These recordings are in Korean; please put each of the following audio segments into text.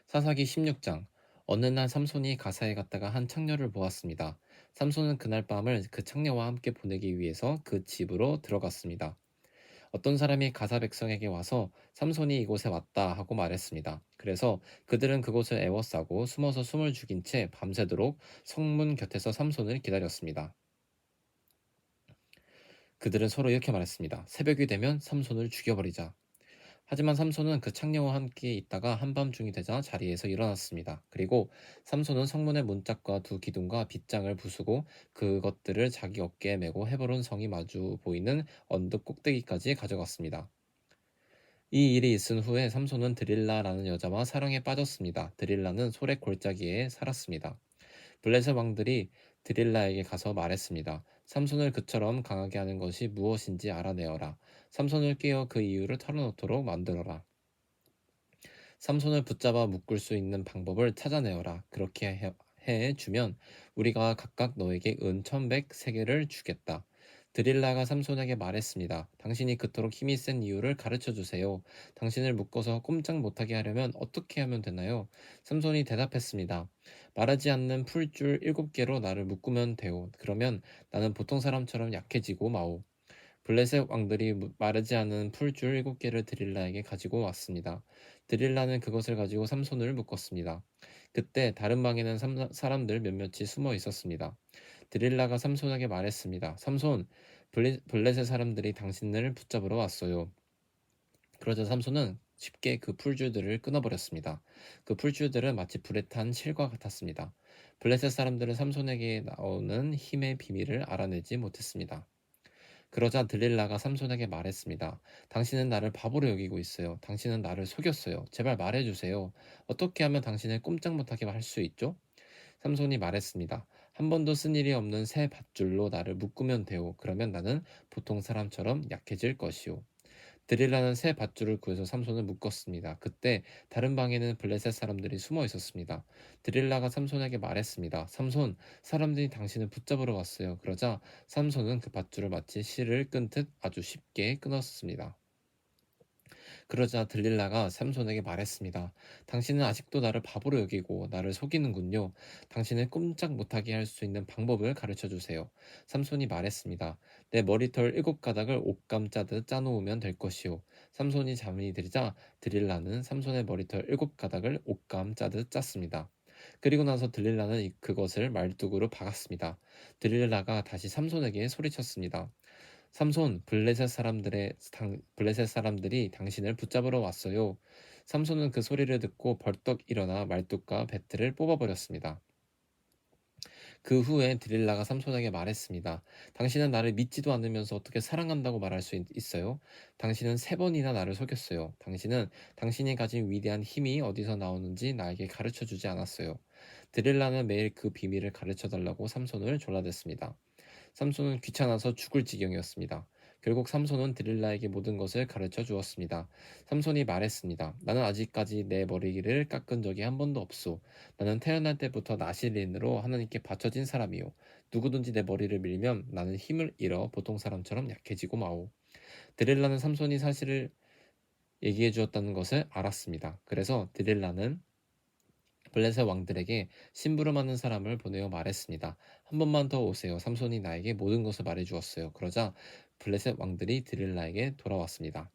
사사기 16장. 어느 날 삼손이 가사에 갔다가 한 창녀를 보았습니다. 삼손은 그날 밤을 그 창녀와 함께 보내기 위해서 그 집으로 들어갔습니다. 어떤 사람이 가사 백성에게 와서 삼손이 이곳에 왔다 하고 말했습니다. 그래서 그들은 그곳을 애워싸고 숨어서 숨을 죽인 채 밤새도록 성문 곁에서 삼손을 기다렸습니다. 그들은 서로 이렇게 말했습니다. 새벽이 되면 삼손을 죽여버리자. 하지만 삼손은 그 창녀와 함께 있다가 한밤중이 되자 자리에서 일어났습니다. 그리고 삼손은 성문의 문짝과 두 기둥과 빗장을 부수고 그것들을 자기 어깨에 메고 헤브론 성이 마주 보이는 언덕 꼭대기까지 가져갔습니다. 이 일이 있은 후에 삼손은 드릴라라는 여자와 사랑에 빠졌습니다. 드릴라는 소래 골짜기에 살았습니다. 블레셋 왕들이 드릴라에게 가서 말했습니다. 삼손을 그처럼 강하게 하는 것이 무엇인지 알아내어라. 삼손을 깨어 그 이유를 털어놓도록 만들어라. 삼손을 붙잡아 묶을 수 있는 방법을 찾아내어라. 그렇게 해주면 우리가 각각 너에게 은 1100세겔을 주겠다. 드릴라가 삼손에게 말했습니다. 당신이 그토록 힘이 센 이유를 가르쳐 주세요. 당신을 묶어서 꼼짝 못하게 하려면 어떻게 하면 되나요? 삼손이 대답했습니다. 마르지 않는 풀줄 7개로 나를 묶으면 돼요. 그러면 나는 보통 사람처럼 약해지고 마오. 블레셋 왕들이 마르지 않은 풀줄 7개를 드릴라에게 가지고 왔습니다. 드릴라는 그것을 가지고 삼손을 묶었습니다. 그때 다른 방에는 사람들 몇몇이 숨어 있었습니다. 드릴라가 삼손에게 말했습니다. 삼손, 블레셋 사람들이 당신을 붙잡으러 왔어요. 그러자 삼손은 쉽게 그 풀줄들을 끊어버렸습니다. 그 풀줄들은 마치 불에 탄 실과 같았습니다. 블레셋 사람들은 삼손에게 나오는 힘의 비밀을 알아내지 못했습니다. 그러자 들릴라가 삼손에게 말했습니다. 당신은 나를 바보로 여기고 있어요. 당신은 나를 속였어요. 제발 말해주세요. 어떻게 하면 당신을 꼼짝 못하게 할 수 있죠? 삼손이 말했습니다. 한 번도 쓴 일이 없는 새 밧줄로 나를 묶으면 돼요. 그러면 나는 보통 사람처럼 약해질 것이요. 드릴라는 새 밧줄을 구해서 삼손을 묶었습니다. 그때 다른 방에는 블레셋 사람들이 숨어 있었습니다. 드릴라가 삼손에게 말했습니다. 삼손, 사람들이 당신을 붙잡으러 왔어요. 그러자 삼손은 그 밧줄을 마치 실을 끊듯 아주 쉽게 끊었습니다. 그러자 들릴라가 삼손에게 말했습니다. 당신은 아직도 나를 바보로 여기고 나를 속이는군요. 당신을 꼼짝 못하게 할 수 있는 방법을 가르쳐 주세요. 삼손이 말했습니다. 내 머리털 7가닥을 옷감 짜듯 짜놓으면 될 것이요. 삼손이 잠이 들자 드릴라는 삼손의 머리털 7가닥을 옷감 짜듯 짰습니다. 그리고 나서 드릴라는 그것을 말뚝으로 박았습니다. 드릴라가 다시 삼손에게 소리쳤습니다. 삼손, 블레셋 사람들이 당신을 붙잡으러 왔어요. 삼손은 그 소리를 듣고 벌떡 일어나 말뚝과 배틀을 뽑아버렸습니다. 그 후에 드릴라가 삼손에게 말했습니다. 당신은 나를 믿지도 않으면서 어떻게 사랑한다고 말할 수 있어요? 당신은 3번이나 나를 속였어요. 당신은 당신이 가진 위대한 힘이 어디서 나오는지 나에게 가르쳐 주지 않았어요. 드릴라는 매일 그 비밀을 가르쳐 달라고 삼손을 졸라댔습니다. 삼손은 귀찮아서 죽을 지경이었습니다. 결국 삼손은 드릴라에게 모든 것을 가르쳐 주었습니다. 삼손이 말했습니다. 나는 아직까지 내 머리를 깎은 적이 한 번도 없소. 나는 태어날 때부터 나실인으로 하나님께 바쳐진 사람이요. 누구든지 내 머리를 밀면 나는 힘을 잃어 보통 사람처럼 약해지고 마오. 드릴라는 삼손이 사실을 얘기해 주었다는 것을 알았습니다. 그래서 드릴라는 블레셋 왕들에게 심부름하는 사람을 보내어 말했습니다. 한 번만 더 오세요. 삼손이 나에게 모든 것을 말해 주었어요. 그러자 블레셋 왕들이 드릴라에게 돌아왔습니다.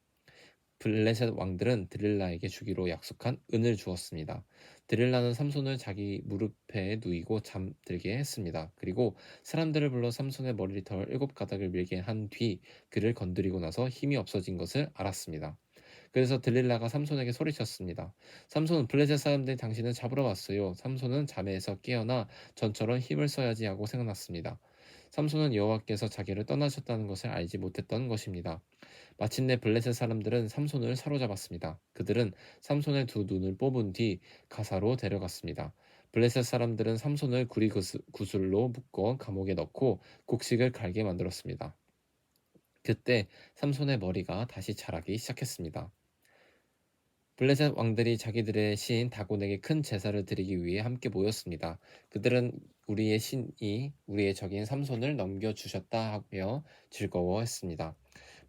블레셋 왕들은 드릴라에게 주기로 약속한 은을 주었습니다. 드릴라는 삼손을 자기 무릎에 누이고 잠들게 했습니다. 그리고 사람들을 불러 삼손의 머리털 7가닥을 밀게 한 뒤 그를 건드리고 나서 힘이 없어진 것을 알았습니다. 그래서 들릴라가 삼손에게 소리쳤습니다. 삼손, 블레셋 사람들이 당신을 잡으러 왔어요. 삼손은 잠에서 깨어나 전처럼 힘을 써야지 하고 생각났습니다. 삼손은 여호와께서 자기를 떠나셨다는 것을 알지 못했던 것입니다. 마침내 블레셋 사람들은 삼손을 사로잡았습니다. 그들은 삼손의 두 눈을 뽑은 뒤 가사로 데려갔습니다. 블레셋 사람들은 삼손을 구슬로 묶어 감옥에 넣고 곡식을 갈게 만들었습니다. 그때 삼손의 머리가 다시 자라기 시작했습니다. 블레셋 왕들이 자기들의 신 다곤에게 큰 제사를 드리기 위해 함께 모였습니다. 그들은 우리의 신이 우리의 적인 삼손을 넘겨주셨다 하며 즐거워했습니다.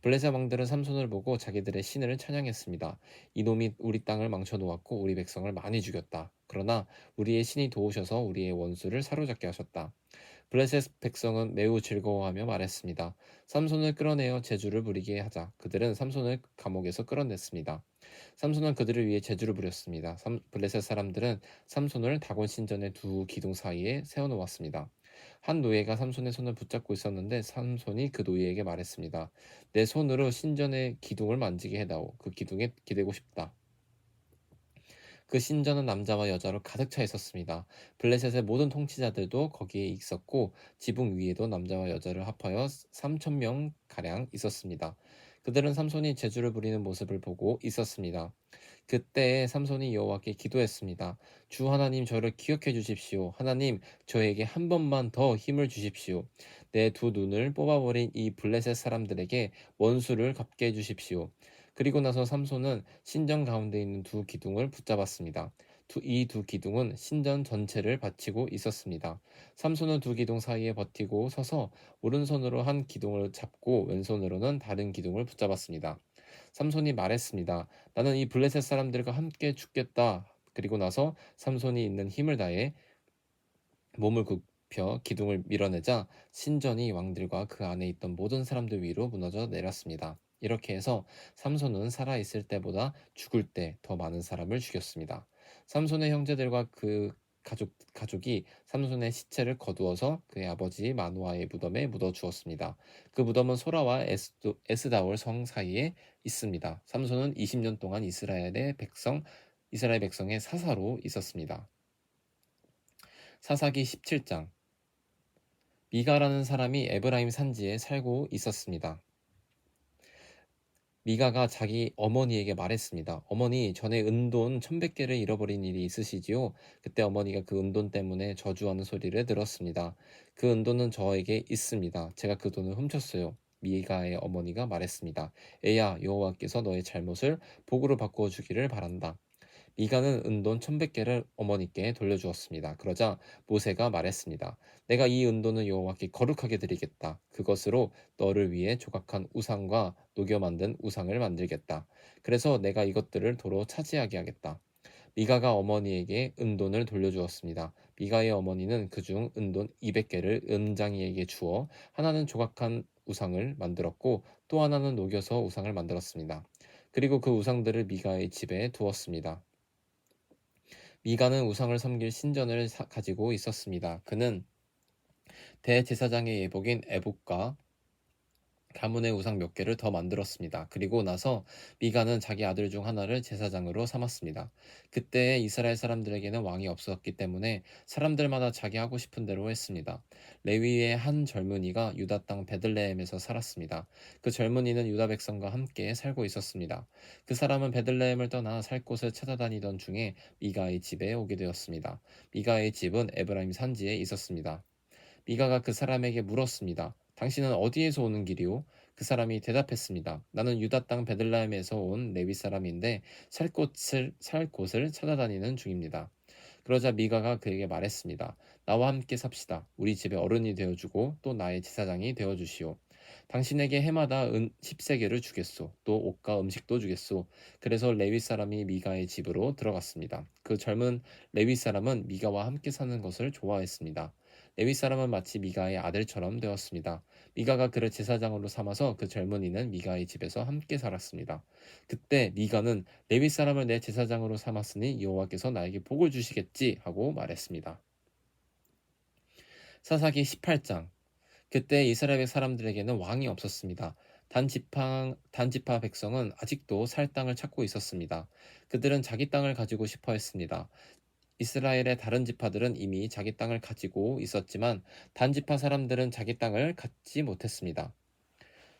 블레셋 왕들은 삼손을 보고 자기들의 신을 찬양했습니다. 이놈이 우리 땅을 망쳐 놓았고 우리 백성을 많이 죽였다. 그러나 우리의 신이 도우셔서 우리의 원수를 사로잡게 하셨다. 블레셋 백성은 매우 즐거워하며 말했습니다. 삼손을 끌어내어 제주를 부리게 하자. 그들은 삼손을 감옥에서 끌어냈습니다. 삼손은 그들을 위해 제주를 부렸습니다. 블레셋 사람들은 삼손을 다곤 신전의 두 기둥 사이에 세워놓았습니다. 한 노예가 삼손의 손을 붙잡고 있었는데 삼손이 그 노예에게 말했습니다. 내 손으로 신전의 기둥을 만지게 해다오. 그 기둥에 기대고 싶다. 그 신전은 남자와 여자로 가득 차 있었습니다. 블레셋의 모든 통치자들도 거기에 있었고 지붕 위에도 남자와 여자를 합하여 3천 명 가량 있었습니다. 그들은 삼손이 제주를 부리는 모습을 보고 있었습니다. 그때에 삼손이 여호와께 기도했습니다. 주 하나님 저를 기억해 주십시오. 하나님 저에게 한 번만 더 힘을 주십시오. 내 두 눈을 뽑아버린 이 블레셋 사람들에게 원수를 갚게 해 주십시오. 그리고 나서 삼손은 신전 가운데 있는 두 기둥을 붙잡았습니다. 이 두 기둥은 신전 전체를 받치고 있었습니다. 삼손은 두 기둥 사이에 버티고 서서 오른손으로 한 기둥을 잡고 왼손으로는 다른 기둥을 붙잡았습니다. 삼손이 말했습니다. 나는 이 블레셋 사람들과 함께 죽겠다. 그리고 나서 삼손이 있는 힘을 다해 몸을 굽혀 기둥을 밀어내자 신전이 왕들과 그 안에 있던 모든 사람들 위로 무너져 내렸습니다. 이렇게 해서 삼손은 살아있을 때보다 죽을 때 더 많은 사람을 죽였습니다. 삼손의 형제들과 그 가족이 삼손의 시체를 거두어서 그의 아버지 마노아의 무덤에 묻어 주었습니다. 그 무덤은 소라와 에스다올 성 사이에 있습니다. 삼손은 20년 동안 이스라엘 백성의 사사로 있었습니다. 사사기 17장. 미가라는 사람이 에브라임 산지에 살고 있었습니다. 미가가 자기 어머니에게 말했습니다. 어머니, 전에 은돈 1,100개를 잃어버린 일이 있으시지요? 그때 어머니가 그 은돈 때문에 저주하는 소리를 들었습니다. 그 은돈은 저에게 있습니다. 제가 그 돈을 훔쳤어요. 미가의 어머니가 말했습니다. 애야, 여호와께서 너의 잘못을 복으로 바꾸어 주기를 바란다. 미가는 은돈 1,100개를 어머니께 돌려주었습니다. 그러자 모세가 말했습니다. 내가 이 은돈을 여호와께 거룩하게 드리겠다. 그것으로 너를 위해 조각한 우상과 녹여 만든 우상을 만들겠다. 그래서 내가 이것들을 도로 차지하게 하겠다. 미가가 어머니에게 은돈을 돌려주었습니다. 미가의 어머니는 그중 은돈 200개를 은장이에게 주어 하나는 조각한 우상을 만들었고 또 하나는 녹여서 우상을 만들었습니다. 그리고 그 우상들을 미가의 집에 두었습니다. 미가는 우상을 섬길 신전을 가지고 있었습니다. 그는 대제사장의 예복인 에봇과 가문의 우상 몇 개를 더 만들었습니다. 그리고 나서 미가는 자기 아들 중 하나를 제사장으로 삼았습니다. 그때 이스라엘 사람들에게는 왕이 없었기 때문에 사람들마다 자기 하고 싶은 대로 했습니다. 레위의 한 젊은이가 유다 땅 베들레헴에서 살았습니다. 그 젊은이는 유다 백성과 함께 살고 있었습니다. 그 사람은 베들레헴을 떠나 살 곳을 찾아다니던 중에 미가의 집에 오게 되었습니다. 미가의 집은 에브라임 산지에 있었습니다. 미가가 그 사람에게 물었습니다. 당신은 어디에서 오는 길이오? 그 사람이 대답했습니다. 나는 유다 땅 베들레헴에서 온 레위 사람인데 살 곳을 찾아다니는 중입니다. 그러자 미가가 그에게 말했습니다. 나와 함께 삽시다. 우리 집에 어른이 되어주고 또 나의 제사장이 되어주시오. 당신에게 해마다 은 10세겔을 주겠소. 또 옷과 음식도 주겠소. 그래서 레위 사람이 미가의 집으로 들어갔습니다. 그 젊은 레위 사람은 미가와 함께 사는 것을 좋아했습니다. 레위 사람은 마치 미가의 아들처럼 되었습니다. 미가가 그를 제사장으로 삼아서 그 젊은이는 미가의 집에서 함께 살았습니다. 그때 미가는 레위 사람을 내 제사장으로 삼았으니 여호와께서 나에게 복을 주시겠지 하고 말했습니다. 사사기 18장. 그때 이스라엘 사람들에게는 왕이 없었습니다. 단지파 백성은 아직도 살 땅을 찾고 있었습니다. 그들은 자기 땅을 가지고 싶어 했습니다. 이스라엘의 다른 지파들은 이미 자기 땅을 가지고 있었지만 단지파 사람들은 자기 땅을 갖지 못했습니다.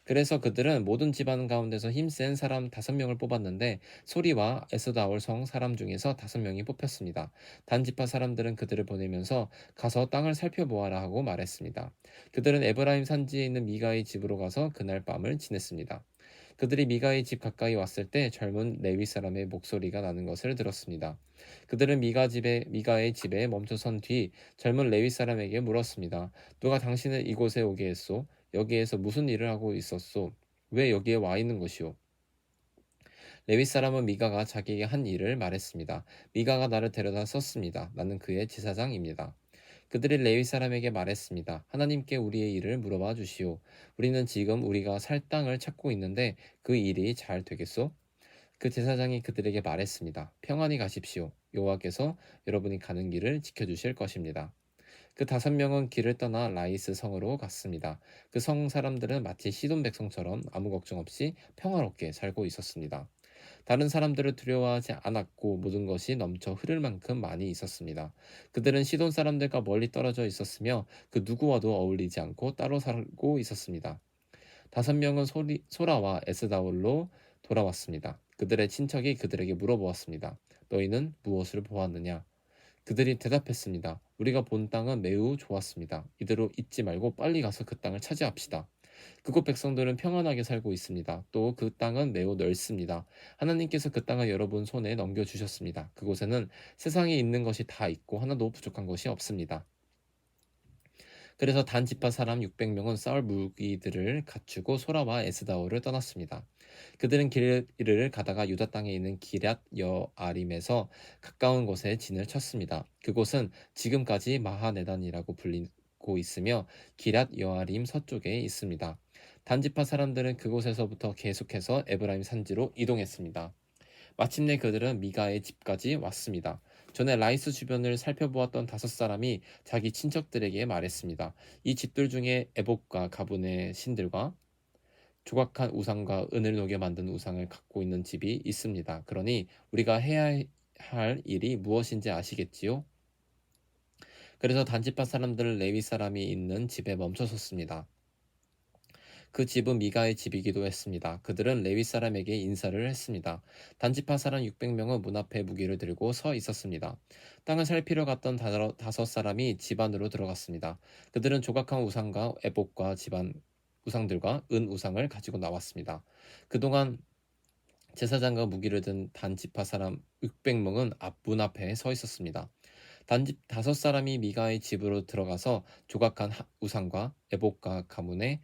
그래서 그들은 모든 집안 가운데서 힘센 사람 5명을 뽑았는데 소리와 에스다올 성 사람 중에서 5명이 뽑혔습니다. 단지파 사람들은 그들을 보내면서 가서 땅을 살펴보아라 하고 말했습니다. 그들은 에브라임 산지에 있는 미가의 집으로 가서 그날 밤을 지냈습니다. 그들이 미가의 집 가까이 왔을 때 젊은 레위 사람의 목소리가 나는 것을 들었습니다. 그들은 미가의 집에 멈춰선 뒤 젊은 레위 사람에게 물었습니다. 누가 당신을 이곳에 오게 했소? 여기에서 무슨 일을 하고 있었소? 왜 여기에 와 있는 것이오? 레위 사람은 미가가 자기에게 한 일을 말했습니다. 미가가 나를 데려다 썼습니다. 나는 그의 제사장입니다. 그들이 레위 사람에게 말했습니다. 하나님께 우리의 일을 물어봐 주시오. 우리는 지금 우리가 살 땅을 찾고 있는데 그 일이 잘 되겠소? 그 제사장이 그들에게 말했습니다. 평안히 가십시오. 여호와께서 여러분이 가는 길을 지켜주실 것입니다. 그 5명은 길을 떠나 라이스 성으로 갔습니다. 그 성 사람들은 마치 시돈 백성처럼 아무 걱정 없이 평화롭게 살고 있었습니다. 다른 사람들을 두려워하지 않았고 모든 것이 넘쳐 흐를 만큼 많이 있었습니다. 그들은 시돈 사람들과 멀리 떨어져 있었으며 그 누구와도 어울리지 않고 따로 살고 있었습니다. 5명은 소라와 에스다올로 돌아왔습니다. 그들의 친척이 그들에게 물어보았습니다. 너희는 무엇을 보았느냐? 그들이 대답했습니다. 우리가 본 땅은 매우 좋았습니다. 이대로 잊지 말고 빨리 가서 그 땅을 차지합시다. 그곳 백성들은 평안하게 살고 있습니다. 또 그 땅은 매우 넓습니다. 하나님께서 그 땅을 여러분 손에 넘겨주셨습니다. 그곳에는 세상에 있는 것이 다 있고 하나도 부족한 것이 없습니다. 그래서 단 지파 사람 600명은 싸울 무기들을 갖추고 소라와 에스다오를 떠났습니다. 그들은 길을 가다가 유다 땅에 있는 기럇 여아림에서 가까운 곳에 진을 쳤습니다. 그곳은 지금까지 마하네단이라고 불리고 있으며 기럇 여아림 서쪽에 있습니다. 단지파 사람들은 그곳에서부터 계속해서 에브라임 산지로 이동했습니다. 마침내 그들은 미가의 집까지 왔습니다. 전에 라이스 주변을 살펴보았던 5사람이 자기 친척들에게 말했습니다. 이 집들 중에 에복과 가분의 신들과 조각한 우상과 은을 녹여 만든 우상을 갖고 있는 집이 있습니다. 그러니 우리가 해야 할 일이 무엇인지 아시겠지요? 그래서 단지파 사람들은 레위 사람이 있는 집에 멈춰섰습니다. 그 집은 미가의 집이기도 했습니다. 그들은 레위 사람에게 인사를 했습니다. 단지파 사람 600명은 문 앞에 무기를 들고 서 있었습니다. 땅을 살피러 갔던 5사람이 집 안으로 들어갔습니다. 그들은 조각한 우상과 애복과 집안 우상들과 은 우상을 가지고 나왔습니다. 그동안 제사장과 무기를 든 단지파 사람 600명은 문 앞에 서 있었습니다. 단집 5사람이 미가의 집으로 들어가서 조각한 우상과 애복과 가문의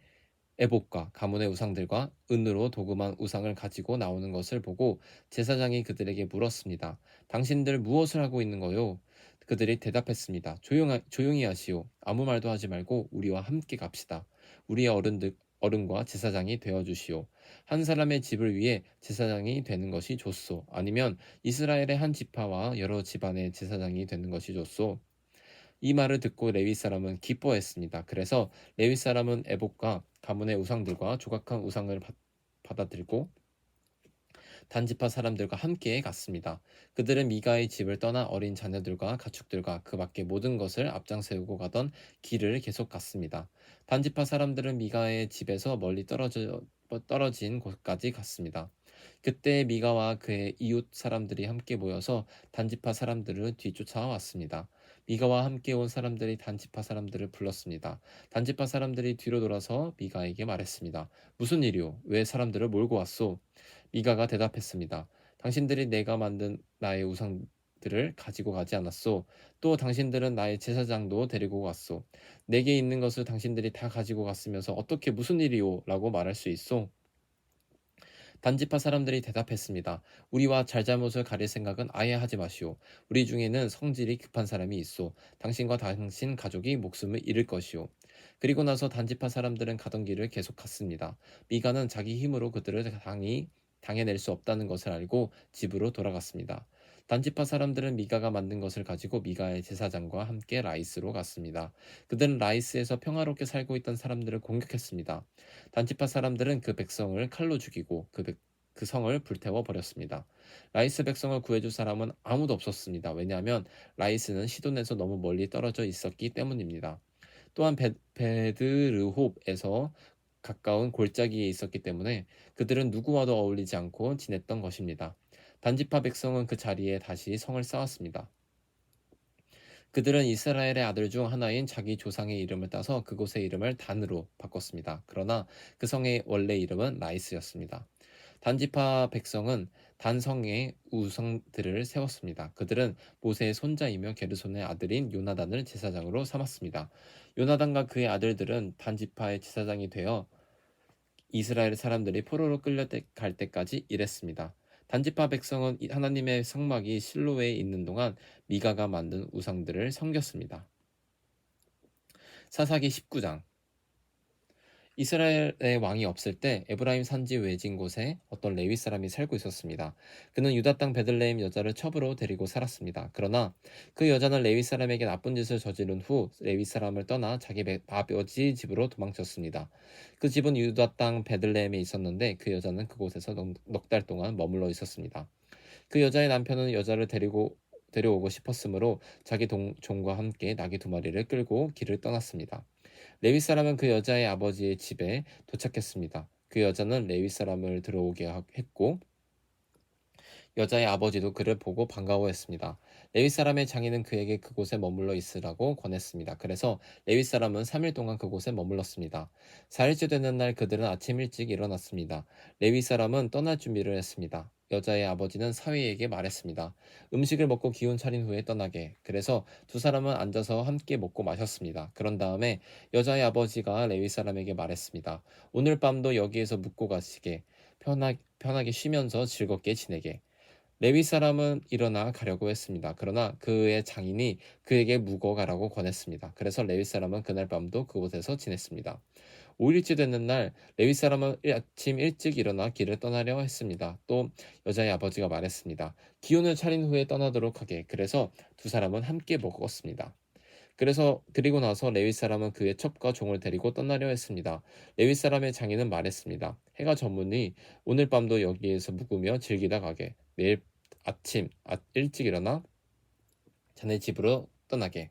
우상들과 은으로 도금한 우상을 가지고 나오는 것을 보고 제사장이 그들에게 물었습니다. 당신들 무엇을 하고 있는 거요? 그들이 대답했습니다. 조용히 하시오. 아무 말도 하지 말고 우리와 함께 갑시다. 우리의 어른과 제사장이 되어 주시오. 한 사람의 집을 위해 제사장이 되는 것이 좋소. 아니면 이스라엘의 한 지파와 여러 집안의 제사장이 되는 것이 좋소. 이 말을 듣고 레위 사람은 기뻐했습니다. 그래서 레위 사람은 에복과 가문의 우상들과 조각한 우상을 받아들고 단지파 사람들과 함께 갔습니다. 그들은 미가의 집을 떠나 어린 자녀들과 가축들과 그 밖의 모든 것을 앞장 세우고 가던 길을 계속 갔습니다. 단지파 사람들은 미가의 집에서 멀리 떨어진 곳까지 갔습니다. 그때 미가와 그의 이웃 사람들이 함께 모여서 단지파 사람들을 뒤쫓아왔습니다. 미가와 함께 온 사람들이 단지파 사람들을 불렀습니다. 단지파 사람들이 뒤로 돌아서 미가에게 말했습니다. 무슨 일이오? 왜 사람들을 몰고 왔소? 미가가 대답했습니다. 당신들이 내가 만든 나의 우상들을 가지고 가지 않았소. 또 당신들은 나의 제사장도 데리고 갔소. 내게 있는 것을 당신들이 다 가지고 갔으면서 어떻게 무슨 일이오? 라고 말할 수 있소? 단지파 사람들이 대답했습니다. 우리와 잘잘못을 가릴 생각은 아예 하지 마시오. 우리 중에는 성질이 급한 사람이 있소. 당신과 당신 가족이 목숨을 잃을 것이오. 그리고 나서 단지파 사람들은 가던 길을 계속 갔습니다. 미가는 자기 힘으로 그들을 당해낼 수 없다는 것을 알고 집으로 돌아갔습니다. 단지파 사람들은 미가가 만든 것을 가지고 미가의 제사장과 함께 라이스로 갔습니다. 그들은 라이스에서 평화롭게 살고 있던 사람들을 공격했습니다. 단지파 사람들은 그 백성을 칼로 죽이고 그 성을 불태워 버렸습니다. 라이스 백성을 구해줄 사람은 아무도 없었습니다. 왜냐하면 라이스는 시돈에서 너무 멀리 떨어져 있었기 때문입니다. 또한 베드르홉에서 가까운 골짜기에 있었기 때문에 그들은 누구와도 어울리지 않고 지냈던 것입니다. 단지파 백성은 그 자리에 다시 성을 쌓았습니다. 그들은 이스라엘의 아들 중 하나인 자기 조상의 이름을 따서 그곳의 이름을 단으로 바꿨습니다. 그러나 그 성의 원래 이름은 라이스였습니다. 단지파 백성은 단성의 우상들을 세웠습니다. 그들은 모세의 손자이며 게르손의 아들인 요나단을 제사장으로 삼았습니다. 요나단과 그의 아들들은 단지파의 제사장이 되어 이스라엘 사람들이 포로로 끌려갈 때까지 일했습니다. 단지파 백성은 하나님의 성막이 실로에 있는 동안 미가가 만든 우상들을 섬겼습니다. 사사기 19장. 이스라엘의 왕이 없을 때 에브라임 산지 외진 곳에 어떤 레위 사람이 살고 있었습니다. 그는 유다 땅 베들레헴 여자를 첩으로 데리고 살았습니다. 그러나 그 여자는 레위 사람에게 나쁜 짓을 저지른 후 레위 사람을 떠나 자기 아버지 집으로 도망쳤습니다. 그 집은 유다 땅 베들레헴에 있었는데 그 여자는 그곳에서 넉 달 동안 머물러 있었습니다. 그 여자의 남편은 여자를 데려오고 싶었으므로 자기 종과 함께 나귀 2마리를 끌고 길을 떠났습니다. 레위 사람은 그 여자의 아버지의 집에 도착했습니다. 그 여자는 레위 사람을 들어오게 했고 여자의 아버지도 그를 보고 반가워했습니다. 레위 사람의 장인은 그에게 그곳에 머물러 있으라고 권했습니다. 그래서 레위 사람은 3일 동안 그곳에 머물렀습니다. 4일째 되는 날 그들은 아침 일찍 일어났습니다. 레위 사람은 떠날 준비를 했습니다. 여자의 아버지는 사위에게 말했습니다. 음식을 먹고 기운 차린 후에 떠나게. 그래서 두 사람은 앉아서 함께 먹고 마셨습니다. 그런 다음에 여자의 아버지가 레위 사람에게 말했습니다. 오늘 밤도 여기에서 묵고 가시게. 편하게 쉬면서 즐겁게 지내게. 레위 사람은 일어나 가려고 했습니다. 그러나 그의 장인이 그에게 묵어 가라고 권했습니다. 그래서 레위 사람은 그날 밤도 그곳에서 지냈습니다. 5일째 되는 날 레위 사람은 아침 일찍 일어나 길을 떠나려 했습니다. 또 여자의 아버지가 말했습니다. 기운을 차린 후에 떠나도록 하게. 그래서 두 사람은 함께 먹었습니다. 그리고 나서 레위 사람은 그의 첩과 종을 데리고 떠나려 했습니다. 레위 사람의 장인은 말했습니다. 해가 저무니 오늘 밤도 여기에서 묵으며 즐기다 가게. 내일 아침 일찍 일어나 자네 집으로 떠나게.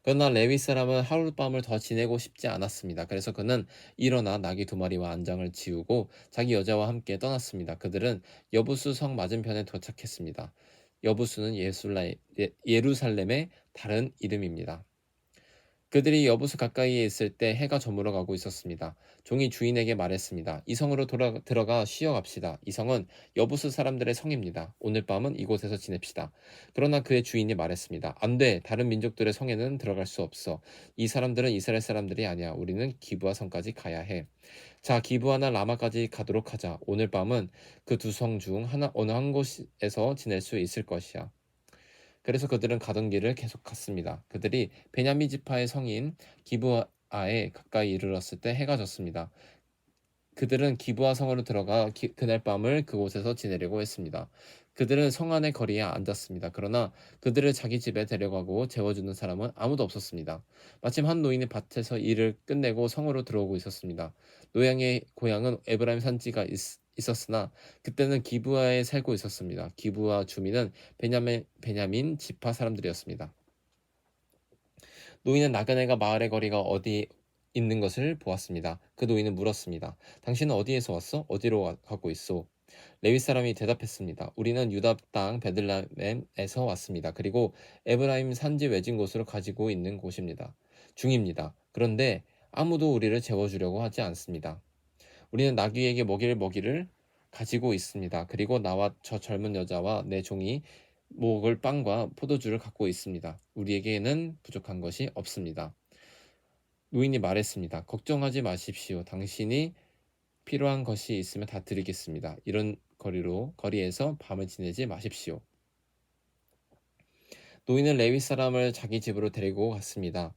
그러나 레위 사람은 하룻밤을 더 지내고 싶지 않았습니다. 그래서 그는 일어나 나귀 2마리와 안장을 지우고 자기 여자와 함께 떠났습니다. 그들은 여부수 성 맞은편에 도착했습니다. 여부수는 예루살렘의 다른 이름입니다. 그들이 여부수 가까이에 있을 때 해가 저물어 가고 있었습니다. 종이 주인에게 말했습니다. 이 성으로 들어가 쉬어갑시다. 이 성은 여부수 사람들의 성입니다. 오늘 밤은 이곳에서 지냅시다. 그러나 그의 주인이 말했습니다. 안 돼. 다른 민족들의 성에는 들어갈 수 없어. 이 사람들은 이스라엘 사람들이 아니야. 우리는 기브아 성까지 가야 해. 자, 기브아나 라마까지 가도록 하자. 오늘 밤은 그 두 성 중 어느 한 곳에서 지낼 수 있을 것이야. 그래서 그들은 가던 길을 계속 갔습니다. 그들이 베냐민 지파의 성인 기브아에 가까이 이르렀을 때 해가 졌습니다. 그들은 기브아 성으로 들어가 그날 밤을 그곳에서 지내려고 했습니다. 그들은 성 안의 거리에 앉았습니다. 그러나 그들을 자기 집에 데려가고 재워주는 사람은 아무도 없었습니다. 마침 한 노인이 밭에서 일을 끝내고 성으로 들어오고 있었습니다. 노양의 고향은 에브라임 산지가 있었으나 그때는 기브아에 살고 있었습니다. 기브아 주민은 베냐민 지파 사람들이었습니다. 노인은 나그네가 마을의 거리가 어디 있는 것을 보았습니다. 그 노인은 물었습니다. 당신은 어디에서 왔어? 어디로 가고 있어? 레위 사람이 대답했습니다. 우리는 유다 땅 베들레헴에서 왔습니다. 그리고 에브라임 산지 외진 곳으로 가지고 있는 곳입니다. 중입니다. 그런데 아무도 우리를 재워주려고 하지 않습니다. 우리는 나귀에게 먹일 먹이를 가지고 있습니다. 그리고 나와 저 젊은 여자와 내 종이 먹을 빵과 포도주를 갖고 있습니다. 우리에게는 부족한 것이 없습니다. 노인이 말했습니다. 걱정하지 마십시오. 당신이 필요한 것이 있으면 다 드리겠습니다. 이런 거리에서 밤을 지내지 마십시오. 노인은 레위 사람을 자기 집으로 데리고 갔습니다.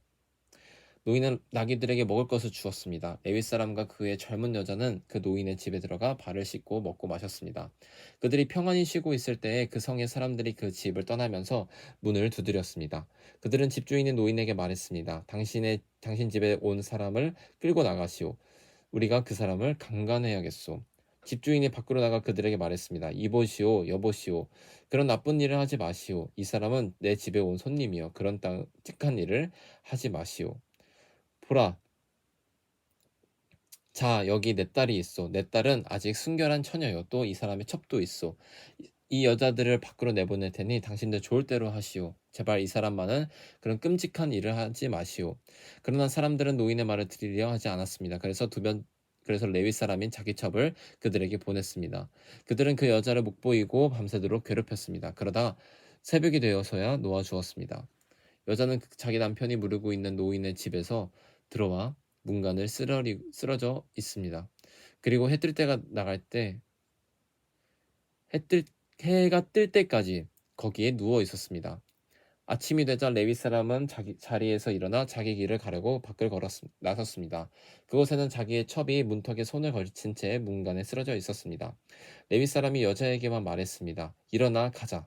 노인은 나귀들에게 먹을 것을 주었습니다. 레위 사람과 그의 젊은 여자는 그 노인의 집에 들어가 발을 씻고 먹고 마셨습니다. 그들이 평안히 쉬고 있을 때에 그 성의 사람들이 그 집을 떠나면서 문을 두드렸습니다. 그들은 집주인인 노인에게 말했습니다. 당신 집에 온 사람을 끌고 나가시오. 우리가 그 사람을 강간해야겠소. 집주인이 밖으로 나가 그들에게 말했습니다. 이보시오, 여보시오. 그런 나쁜 일을 하지 마시오. 이 사람은 내 집에 온 손님이요. 그런 끔찍한 일을 하지 마시오. 보라, 자, 여기 내 딸이 있어. 내 딸은 아직 순결한 처녀요. 또 이 사람의 첩도 있어. 이 여자들을 밖으로 내보낼 테니 당신들 좋을 대로 하시오. 제발 이 사람만은 그런 끔찍한 일을 하지 마시오. 그러나 사람들은 노인의 말을 들으려 하지 않았습니다. 그래서 레위 사람인 자기 첩을 그들에게 보냈습니다. 그들은 그 여자를 묵보이고 밤새도록 괴롭혔습니다. 그러다 새벽이 되어서야 놓아주었습니다. 여자는 자기 남편이 무르고 있는 노인의 집에서 들어와 문간을 쓰러져 있습니다. 그리고 해 뜰 해가 뜰 때까지 거기에 누워 있었습니다. 아침이 되자 레위 사람은 자기 자리에서 일어나 자기 길을 가려고 밖을 나섰습니다. 그곳에는 자기의 첩이 문턱에 손을 걸친 채 문간에 쓰러져 있었습니다. 레위 사람이 여자에게만 말했습니다. 일어나 가자.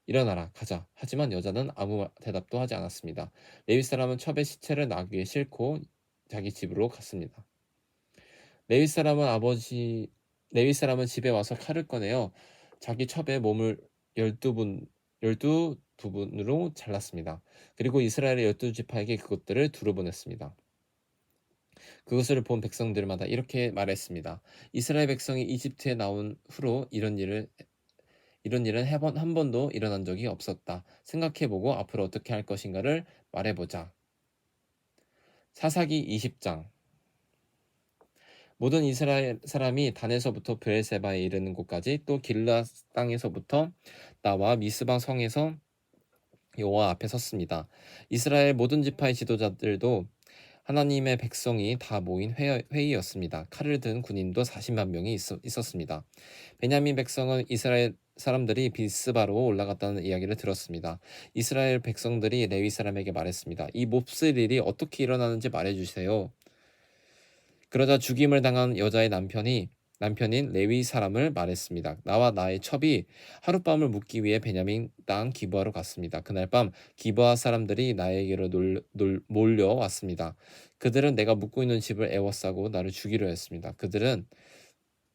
일어나라 가자. 하지만 여자는 아무 대답도 하지 않았습니다. 레위 사람은 첩의 시체를 나귀에 싣고 자기 집으로 갔습니다. 레위 사람은 아버지 레위 사람은 집에 와서 칼을 꺼내어 자기 첩의 몸을 12부분으로 잘랐습니다. 그리고 이스라엘의 12지파에게 그것들을 두루 보냈습니다. 그것을 본 백성들마다 이렇게 말했습니다. 이스라엘 백성이 이집트에 나온 후로 이런 일은 한 번도 일어난 적이 없었다. 생각해보고 앞으로 어떻게 할 것인가를 말해보자. 사사기 20장. 모든 이스라엘 사람이 단에서부터 브엘세바에 이르는 곳까지 또 길르앗 땅에서부터 나와 미스바 성에서 여호와 앞에 섰습니다. 이스라엘 모든 지파의 지도자들도 하나님의 백성이 다 모인 회의였습니다. 칼을 든 군인도 40만 명이 있었습니다. 베냐민 백성은 이스라엘 사람들이 비스바로 올라갔다는 이야기를 들었습니다. 이스라엘 백성들이 레위 사람에게 말했습니다. 이 몹쓸 일이 어떻게 일어나는지 말해주세요. 그러자 죽임을 당한 여자의 남편인 레위 사람을 말했습니다. 나와 나의 첩이 하룻밤을 묵기 위해 베냐민 땅 기브아로 갔습니다. 그날 밤 기브아 사람들이 나에게로 몰려왔습니다. 그들은 내가 묵고 있는 집을 에워싸고 나를 죽이려 했습니다.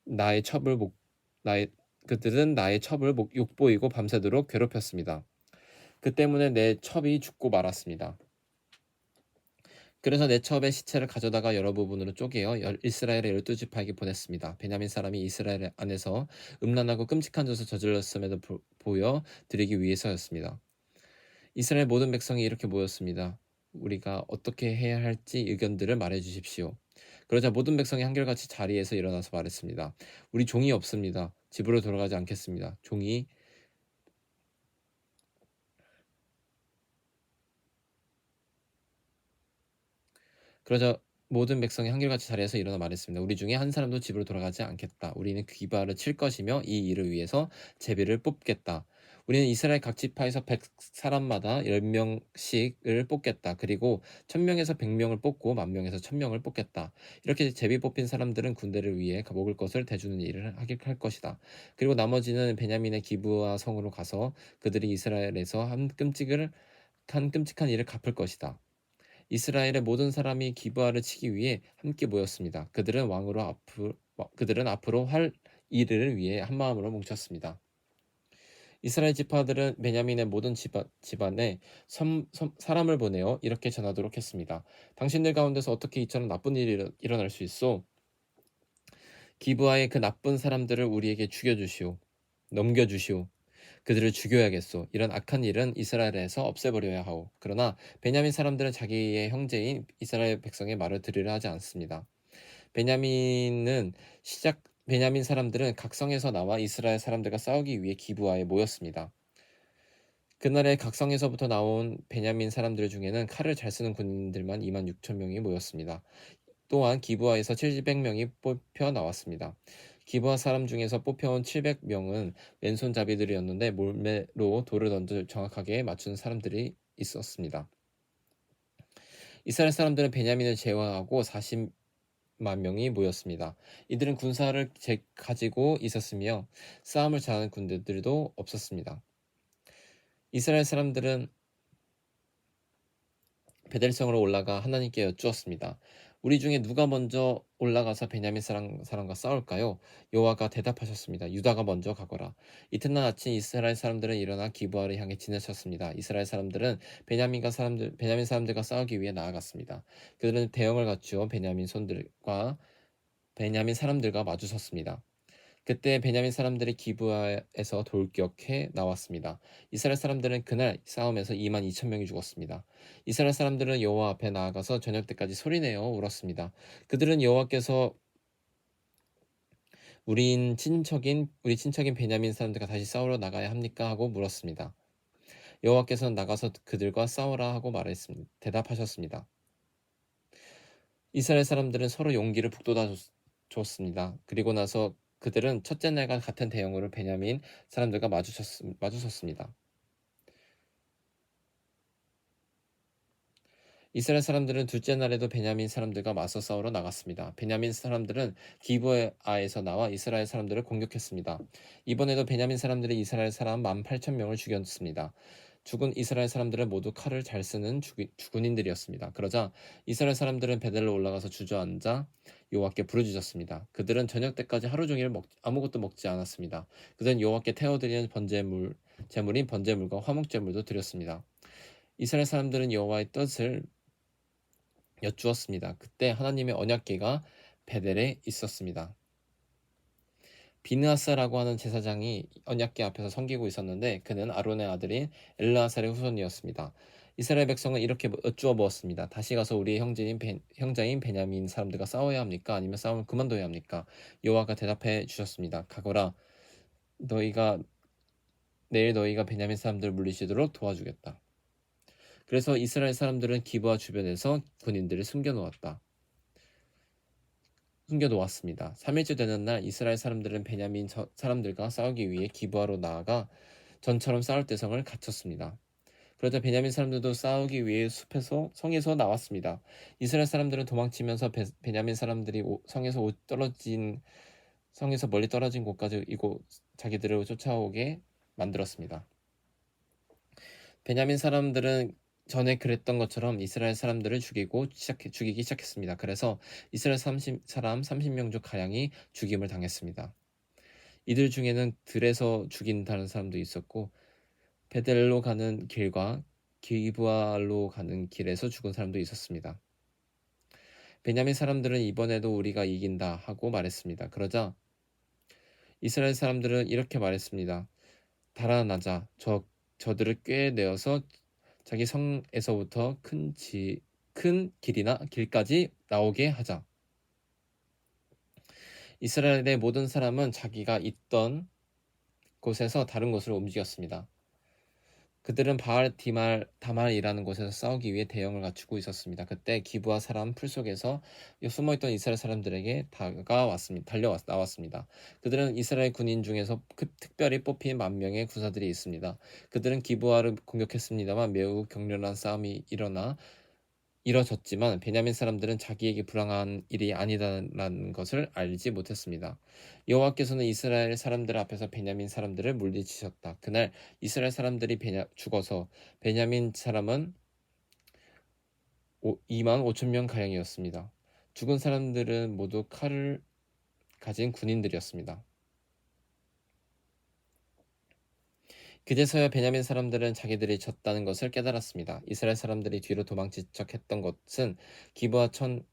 나의 첩을 목 나의 그들은 나의 첩을 욕보이고 밤새도록 괴롭혔습니다. 그 때문에 내 첩이 죽고 말았습니다. 그래서 내 첩의 시체를 가져다가 여러 부분으로 쪼개어 이스라엘의 12지파에게 보냈습니다. 베냐민 사람이 이스라엘 안에서 음란하고 끔찍한 짓을 저질렀음에도 보여 드리기 위해서였습니다. 이스라엘 모든 백성이 이렇게 모였습니다. 우리가 어떻게 해야 할지 의견들을 말해 주십시오. 그러자 모든 백성이 한결같이 자리에서 일어나서 말했습니다. 우리 종이 없습니다. 집으로 돌아가지 않겠습니다. 그러자 모든 백성이 한결같이 자리에서 일어나 말했습니다. 우리 중에 한 사람도 집으로 돌아가지 않겠다. 우리는 그 기바를 칠 것이며 이 일을 위해서 제비를 뽑겠다. 우리는 이스라엘 각 지파에서 100사람마다 10명씩을 뽑겠다. 그리고 1000명에서 100명을 뽑고 10,000명에서 1000명을 뽑겠다. 이렇게 제비 뽑힌 사람들은 군대를 위해 먹을 것을 대주는 일을 할 것이다. 그리고 나머지는 베냐민의 기브아 성으로 가서 그들이 이스라엘에서 한 끔찍한 일을 갚을 것이다. 이스라엘의 모든 사람이 기브아를 치기 위해 함께 모였습니다. 그들은 앞으로 할 일을 위해 한 마음으로 뭉쳤습니다. 이스라엘 지파들은 베냐민의 모든 집안에 사람을 보내어 이렇게 전하도록 했습니다. 당신들 가운데서 어떻게 이처럼 나쁜 일이 일어날 수 있어? 기브아의 그 나쁜 사람들을 우리에게 넘겨주시오. 그들을 죽여야겠소. 이런 악한 일은 이스라엘에서 없애버려야 하오. 그러나 베냐민 사람들은 자기의 형제인 이스라엘 백성의 말을 들으려 하지 않습니다. 베냐민 사람들은 각성에서 나와 이스라엘 사람들과 싸우기 위해 기브아에 모였습니다. 그날에 각성에서부터 나온 베냐민 사람들 중에는 칼을 잘 쓰는 군인들만 26,000명이 모였습니다. 또한 기브아에서 700명이 뽑혀 나왔습니다. 기브아 사람 중에서 뽑혀온 700명은 왼손잡이들이었는데 몰매로 돌을 던져 정확하게 맞추는 사람들이 있었습니다. 이스라엘 사람들은 베냐민을 제거하고 40만 명이 모였습니다. 이들은 군사를 가지고 있었으며 싸움을 잘하는 군대들도 없었습니다. 이스라엘 사람들은 베델성으로 올라가 하나님께 여쭈었습니다. 우리 중에 누가 먼저 올라가서 베냐민 사람과 싸울까요? 여호와가 대답하셨습니다. 유다가 먼저 가거라. 이튿날 아침 이스라엘 사람들은 일어나 기브아를 향해 지나쳤습니다. 이스라엘 사람들은 베냐민 사람들과 싸우기 위해 나아갔습니다. 그들은 대형을 갖추어 베냐민 사람들과 마주섰습니다. 그때 베냐민 사람들이 기브아에서 돌격해 나왔습니다. 이스라엘 사람들은 그날 싸움에서 22,000명이 죽었습니다. 이스라엘 사람들은 여호와 앞에 나아가서 저녁 때까지 소리내어 울었습니다. 그들은 여호와께서 우리 친척인 베냐민 사람들과 다시 싸우러 나가야 합니까? 하고 물었습니다. 여호와께서는 나가서 그들과 싸우라 하고 대답하셨습니다. 이스라엘 사람들은 서로 용기를 북돋아 줬습니다. 그리고 나서 그들은 첫째 날과 같은 대형으로 베냐민 사람들과 마주섰습니다. 이스라엘 사람들은 둘째 날에도 베냐민 사람들과 맞서 싸우러 나갔습니다. 베냐민 사람들은 기브아에서 나와 이스라엘 사람들을 공격했습니다. 이번에도 베냐민 사람들이 이스라엘 사람 18,000명을 죽였습니다. 죽은 이스라엘 사람들은 모두 칼을 잘 쓰는 주군인들이었습니다. 그러자 이스라엘 사람들은 베델로 올라가서 주저앉아 여호와께 부르짖었습니다. 그들은 저녁 때까지 하루 종일 아무것도 먹지 않았습니다. 그들은 여호와께 태워드리는 제물인 번제물과 화목제물도 드렸습니다. 이스라엘 사람들은 여호와의 뜻을 여쭈었습니다. 그때 하나님의 언약궤가 베델에 있었습니다. 비느하스라고 하는 제사장이 언약궤 앞에서 섬기고 있었는데 그는 아론의 아들인 엘르아살의 후손이었습니다. 이스라엘 백성은 이렇게 여쭈어 보았습니다. 다시 가서 우리의 형제인 베냐민 사람들과 싸워야 합니까? 아니면 싸움을 그만둬야 합니까? 여호와가 대답해 주셨습니다. 가거라. 내일 너희가 베냐민 사람들을 물리치도록 도와주겠다. 그래서 이스라엘 사람들은 기브아 주변에서 군인들을 숨겨놓았습니다. 3일째 되는 날 이스라엘 사람들은 베냐민 사람들과 싸우기 위해 기브아로 나아가 전처럼 싸울 대성을 갖췄습니다. 그러자 베냐민 사람들도 싸우기 위해 성에서 나왔습니다. 이스라엘 사람들은 도망치면서 베냐민 사람들이 성에서 멀리 떨어진 곳까지 자기들을 쫓아오게 만들었습니다. 베냐민 사람들은 전에 그랬던 것처럼 이스라엘 사람들을 죽이기 시작했습니다. 그래서 이스라엘 사람 30명 중 가량이 죽임을 당했습니다. 이들 중에는 들에서 죽인다는 사람도 있었고 베델로 가는 길과 기브아로 가는 길에서 죽은 사람도 있었습니다. 베냐민 사람들은 이번에도 우리가 이긴다 하고 말했습니다. 그러자 이스라엘 사람들은 이렇게 말했습니다. 달아나자. 저들을 꾀내어서 자기 성에서부터 큰 길이나 길까지 나오게 하자. 이스라엘의 모든 사람은 자기가 있던 곳에서 다른 곳으로 움직였습니다. 그들은 다말이라는 곳에서 싸우기 위해 대형을 갖추고 있었습니다. 그때 기브아 사람 풀 속에서 숨어있던 이스라엘 사람들에게 나왔습니다. 그들은 이스라엘 군인 중에서 특별히 뽑힌 10,000명의 구사들이 있습니다. 그들은 기브아를 공격했습니다만 매우 격렬한 싸움이 이뤄졌지만 베냐민 사람들은 자기에게 불행한 일이 아니다라는 것을 알지 못했습니다. 여호와께서는 이스라엘 사람들 앞에서 베냐민 사람들을 물리치셨다. 그날 이스라엘 사람들이 죽어서 베냐민 사람은 25,000명 가량이었습니다. 죽은 사람들은 모두 칼을 가진 군인들이었습니다. 그제서야 베냐민 사람들은 자기들이 졌다는 것을 깨달았습니다. 이스라엘 사람들이 뒤로 도망친 척했던 것은 기브아천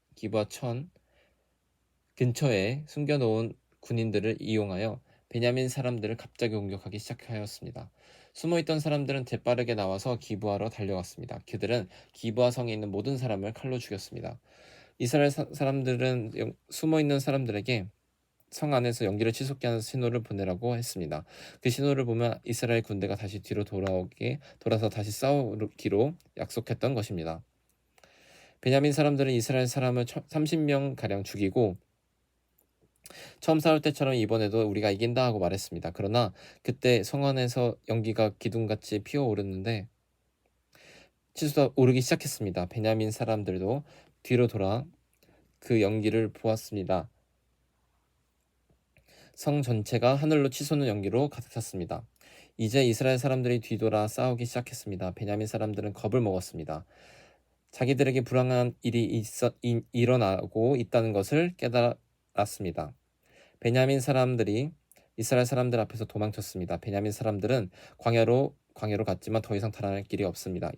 근처에 숨겨놓은 군인들을 이용하여 베냐민 사람들을 갑자기 공격하기 시작하였습니다. 숨어있던 사람들은 재빠르게 나와서 기브아로 달려갔습니다. 그들은 기브아 성에 있는 모든 사람을 칼로 죽였습니다. 이스라엘 사람들은 숨어있는 사람들에게 성 안에서 연기를 치솟게 하는 신호를 보내라고 했습니다. 그 신호를 보면 이스라엘 군대가 다시 뒤로 돌아서 다시 싸우기로 약속했던 것입니다. 베냐민 사람들은 이스라엘 사람을 30명 가량 죽이고 처음 싸울 때처럼 이번에도 우리가 이긴다 하고 말했습니다. 그러나 그때 성 안에서 연기가 기둥같이 피어오르는데 치솟아 오르기 시작했습니다. 베냐민 사람들도 뒤로 돌아 그 연기를 보았습니다. 성 전체가 하늘로 치솟는 연기로 가득 찼습니다. 이제 이스라엘 사람들이 뒤돌아 싸우기 시작했습니다. 베냐민 사람들은 겁을 먹었습니다. 자기들에게 불행한 일이 일어나고 있다는 것을 깨달았습니다. 베냐민 사람들이 이스라엘 사람들 앞에서 도망쳤습니다. 베냐민 사람들은 광야로 갔지만 더 이상 달아날 길이 없습니다.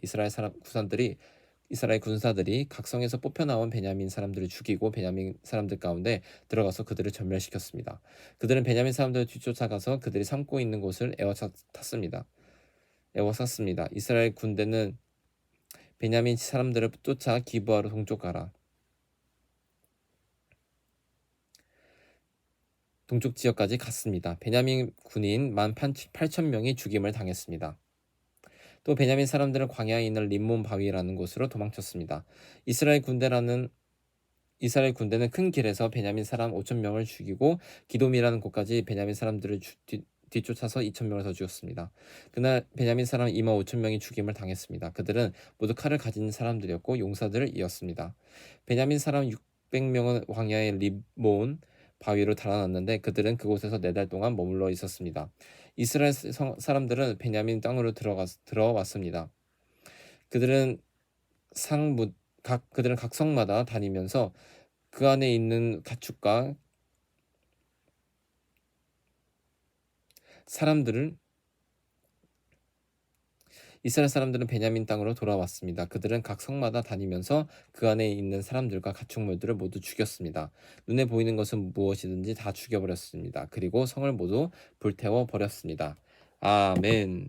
이스라엘 군사들이 각성에서 뽑혀나온 베냐민 사람들을 죽이고 베냐민 사람들 가운데 들어가서 그들을 전멸시켰습니다. 그들은 베냐민 사람들을 뒤쫓아가서 그들이 삼고 있는 곳을 에워쌌습니다. 이스라엘 군대는 베냐민 사람들을 쫓아 기브아로 동쪽 지역까지 갔습니다. 베냐민 군인 18,000명이 죽임을 당했습니다. 또 베냐민 사람들은 광야에 있는 림몬 바위라는 곳으로 도망쳤습니다. 이스라엘 군대라는 이스라엘 군대는 큰 길에서 베냐민 사람 5천 명을 죽이고 기돔이라는 곳까지 베냐민 사람들을 뒤쫓아서 2천 명을 더 죽였습니다. 그날 베냐민 사람 2만 5천 명이 죽임을 당했습니다. 그들은 모두 칼을 가진 사람들이었고 용사들이었습니다. 베냐민 사람 600명은 광야의 립몬 바위로 달아났는데 그들은 그곳에서 4달 동안 머물러 있었습니다. 이스라엘 사람들은 베냐민 땅으로 들어왔습니다. 그들은 그들은 각 성마다 다니면서 그 안에 있는 가축과 사람들을 이스라엘 사람들은 베냐민 땅으로 돌아왔습니다. 그들은 각 성마다 다니면서 그 안에 있는 사람들과 가축물들을 모두 죽였습니다. 눈에 보이는 것은 무엇이든지 다 죽여버렸습니다. 그리고 성을 모두 불태워 버렸습니다. 아멘.